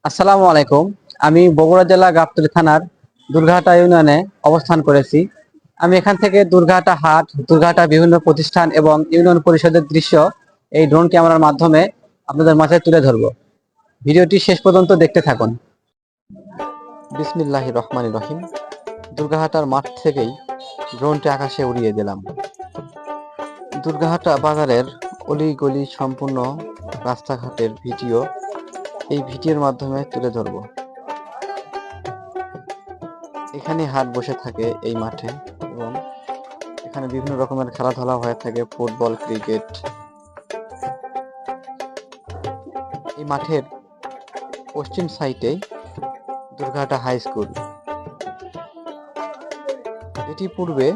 আসসালামু আলাইকুম। আমি বগুড়া জেলা গাবতলী থানার দুর্গাহাটা ইউনিয়নে অবস্থান করেছি। আমি এখান থেকে দুর্গাহাটা হাট, দুর্গাহাটা বিভিন্ন প্রতিষ্ঠান এবং ইউনিয়ন পরিষদের দৃশ্য এই ড্রোন ক্যামেরার মাধ্যমে আপনাদের মাঝে তুলে ধরব। ভিডিওটি শেষ পর্যন্ত দেখতে থাকুন। বিসমিল্লাহির রহমানির রহিম। দুর্গাহাটার মাঠ থেকেই ড্রোনটি আকাশে উড়িয়ে দিলাম। দুর্গাহাটা বাজারের অলি-গলি সম্পূর্ণ রাস্তাঘাটের ভিডিও এই ভিডিওর মাধ্যমে তুলে ধরব। এখানে হাট বসে থাকে এই মাঠে এবং এখানে বিভিন্ন রকমের খেলাধুলা হয়ে থাকে, ফুটবল, ক্রিকেট। এই মাঠের পশ্চিম সাইডে দুর্গাহাটা হাই স্কুল। এটি পূর্বে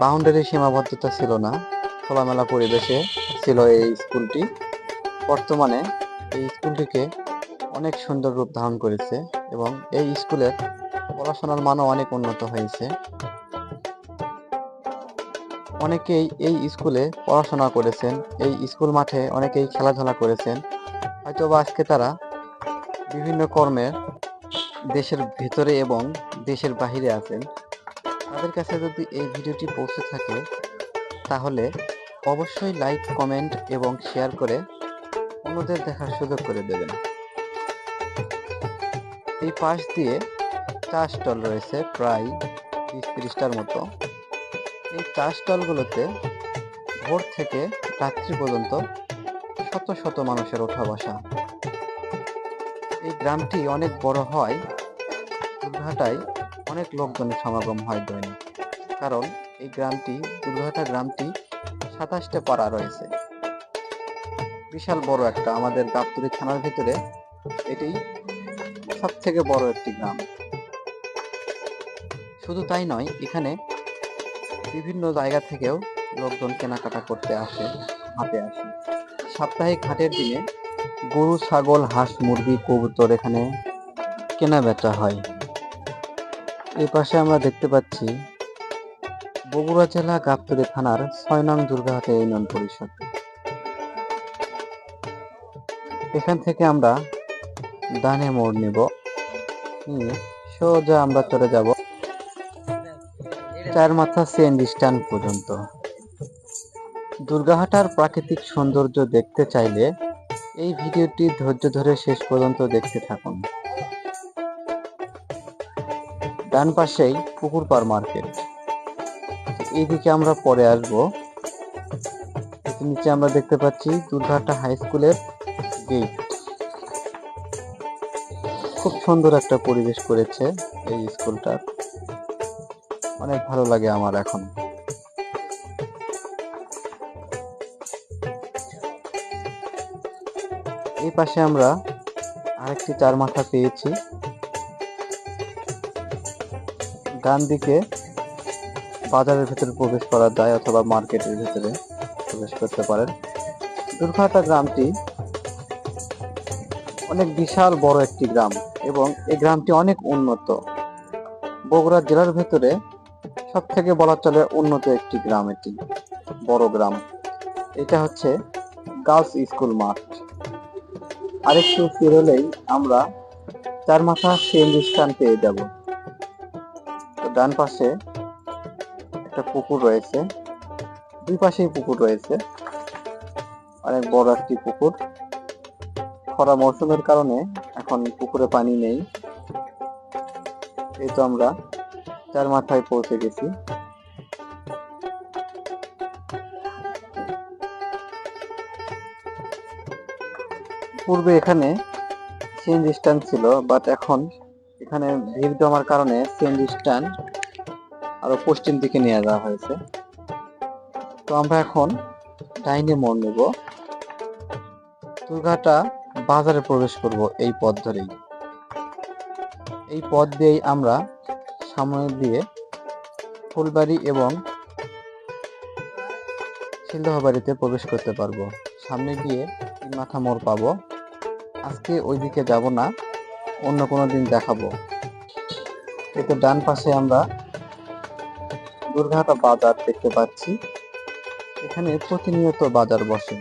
বাউন্ডারি সীমাবদ্ধতা ছিল না, খোলামেলা পরিবেশে ছিল এই স্কুলটি। বর্তমানে এই স্কুলটিকে অনেক সুন্দর রূপ ধারণ করেছে এবং এই স্কুলের পড়াশোনার মানও অনেক উন্নত হয়েছে। অনেকেই এই স্কুলে পড়াশোনা করেছেন, এই স্কুল মাঠে অনেকেই খেলাধুলা করেছেন। হয়তোবা আজকে তারা বিভিন্ন কর্মে দেশের ভেতরে এবং দেশের বাহিরে আছেন। তাদের কাছে যদি এই ভিডিওটি পৌঁছে থাকে তাহলে অবশ্যই লাইক, কমেন্ট এবং শেয়ার করে অন্যদের দেখার সুযোগ করে দেবেন। এই পাশ দিয়ে চা স্টল রয়েছে প্রায় 20-30টার মতো। এই চা স্টলগুলোতে ভোর থেকে রাত্রি পর্যন্ত শত শত মানুষের ওঠা বসা। এই গ্রামটি অনেক বড় হয়, দুর্গাহাটায় অনেক লোকজনের সমাগম হয় দৈনিক। কারণ এই গ্রামটি, দুর্গাহাটা গ্রামটি 27টা পাড়া রয়েছে। বিশাল বড় একটা, আমাদের গাবতলী থানার ভিতরে এটি সব থেকে বড় একটি গ্রাম। শুধু তাই নয়, এখানে বিভিন্ন জায়গা থেকেও লোকজন কেনাকাটা করতে আসে, হাটে আসে। সাপ্তাহিক হাটের দিনে গরু, ছাগল, হাঁস, মুরগি, কবুতর এখানে কেনা বেচা হয়। এই পাশে আমরা দেখতে পাচ্ছি বগুড়া জেলা গাবতলী থানার 6 নং দুর্গাহাটা ইউনিয়ন পরিষদ। এখান থেকে আমরা ডানে মোড় নিব, নিয়ে সোজা আমরা চলে যাব চারমাথা সিএনজি স্ট্যান্ড পর্যন্ত। দুর্গাহাটার প্রাকৃতিক সৌন্দর্য দেখতে চাইলে এই ভিডিওটি ধৈর্য ধরে শেষ পর্যন্ত দেখতে থাকুন। ডান পাশেই পুকুরপাড় মার্কেট। এইদিকে আমরা পরে আসবো। নিচে আমরা দেখতে পাচ্ছি দুর্গাহাটা হাই স্কুলের গেট। খুব সুন্দর একটা পরিবেশ করেছে এই স্কুলটা, অনেক ভালো লাগে আমার এখন। এই পাশে আমরা আরেকটি চার মাথা পেয়েছি। ডান দিকে বাজারের ভেতরে প্রবেশ করা যায় অথবা মার্কেটের ভেতরে প্রবেশ করতে পারেন। দুর্গাহাটা গ্রামটি অনেক বিশাল বড় একটি গ্রাম এবং এই গ্রামটি অনেক উন্নত। বগুড়া জেলার ভেতরে সব থেকে বলা চলে উন্নত একটি গ্রাম, এটি বড় গ্রাম। এটা হচ্ছে গার্লস স্কুল মাঠ। আরেকটু পেরোলেই আমরা চারমাথা সিএনজি স্ট্যান্ড পেয়ে যাব। তো ডান পাশে একটা পুকুর রয়েছে, দুই পাশেই পুকুর রয়েছে, অনেক বড় একটি পুকুর। খরা মৌসুমের কারণে এখন পুকুরে পানি নেই। এই তো আমরা চার মাথায় পৌঁছে গেছি। পূর্বে এখানে সিএনজি স্ট্যান্ড ছিল, বাট এখন এখানে ভিড় জমার কারণে সিএনজি স্ট্যান্ড আরো পশ্চিম দিকে নিয়ে যাওয়া হয়েছে। তো আমরা এখন ডাইনে মোড় নেব, দুর্গাহাটা বাজারে প্রবেশ করব এই পথ ধরেই। এই পথ দিয়েই আমরা সামনে দিয়ে ফুলবাড়ি এবং সিলদহ বাড়িতে প্রবেশ করতে পারবো। সামনে গিয়ে 3 মাথা মোড় পাবো। আজকে ওইদিকে যাব না, অন্য কোনো দিন দেখাবো। এতে ডান পাশে আমরা দুর্গাহাটা বাজার দেখতে পাচ্ছি। এখানে প্রতিনিয়ত বাজার বসে।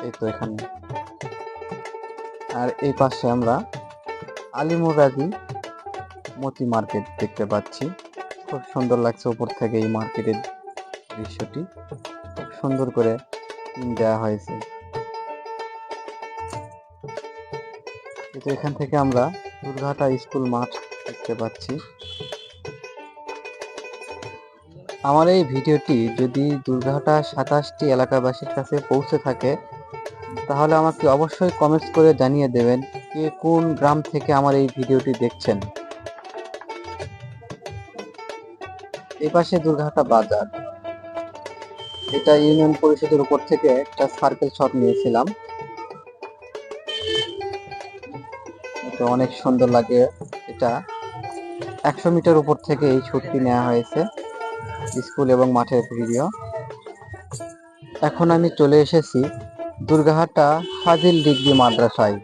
এই তো এখানে। আর এই পাশে আমরা আলিমুরাদি মতি মার্কেট দেখতে পাচ্ছি। খুব সুন্দর লাগছে উপর থেকে এই মার্কেটের দৃশ্যটি, খুব সুন্দর করে দেওয়া হয়েছে। কিন্তু এখান থেকে আমরা দুর্ঘাটা স্কুল মাঠ দেখতে পাচ্ছি। আমার এই ভিডিওটি যদি দুর্ঘাটা 27টি এলাকাবাসীর কাছে পৌঁছে থাকে তাহলে আমাকে অবশ্যই কমেন্টস করে জানিয়ে দেবেন কে কোন গ্রাম থেকে আমার এই ভিডিওটি দেখছেন। এই পাশে দুর্ঘাটা বাজার, এটা ইউনিয়ন পরিষদের উপর থেকে একটা সার্কেল শট নিয়েছিলাম। এটা অনেক সুন্দর লাগে। এটা 100 মিটার উপর থেকে এই শুটটি নেওয়া হয়েছে, স্কুল এবং মাঠের ভিডিও। এখন আমি চলে এসেছি দুর্গাহাটা ফাজিল ডিগ্রি মাদ্রাসায়।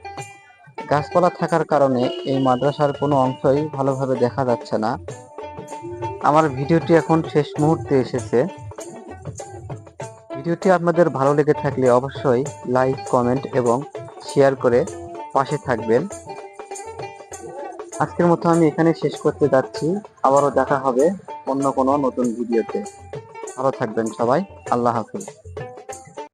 গাছপালা থাকার কারণে এই মাদ্রাসার কোনো অংশই ভালোভাবে দেখা যাচ্ছে না। আমার ভিডিওটি এখন শেষ মুহূর্তে এসেছে। ভিডিওটি আপনাদের ভালো লেগে থাকলে অবশ্যই লাইক, কমেন্ট এবং শেয়ার করে পাশে থাকবেন। আজকের মতো আমি এখানে শেষ করতে যাচ্ছি। আবারও দেখা হবে অন্য কোনো নতুন ভিডিওতে। ভালো থাকবেন সবাই। আল্লাহ হাফেজ।